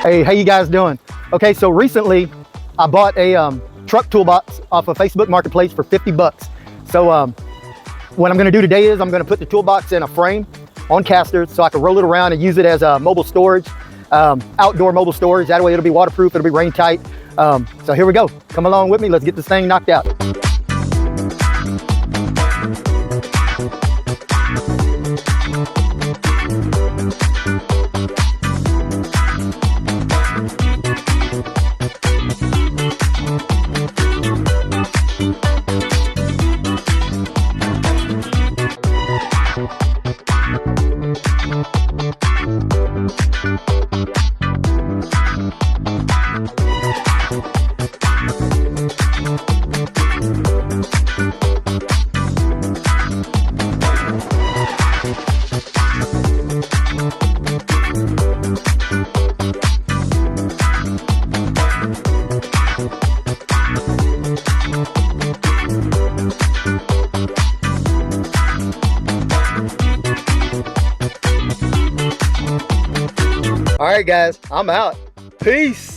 Hey, how you guys doing? Okay, so recently I bought a truck toolbox off of Facebook Marketplace for 50 bucks. So what I'm gonna do today is I'm gonna put the toolbox in a frame on casters so I can roll it around and use it as a mobile storage, outdoor mobile storage. That way it'll be waterproof, it'll be rain tight. So here we go. Come along with me, let's get this thing knocked out. All right, guys, I'm out. Peace.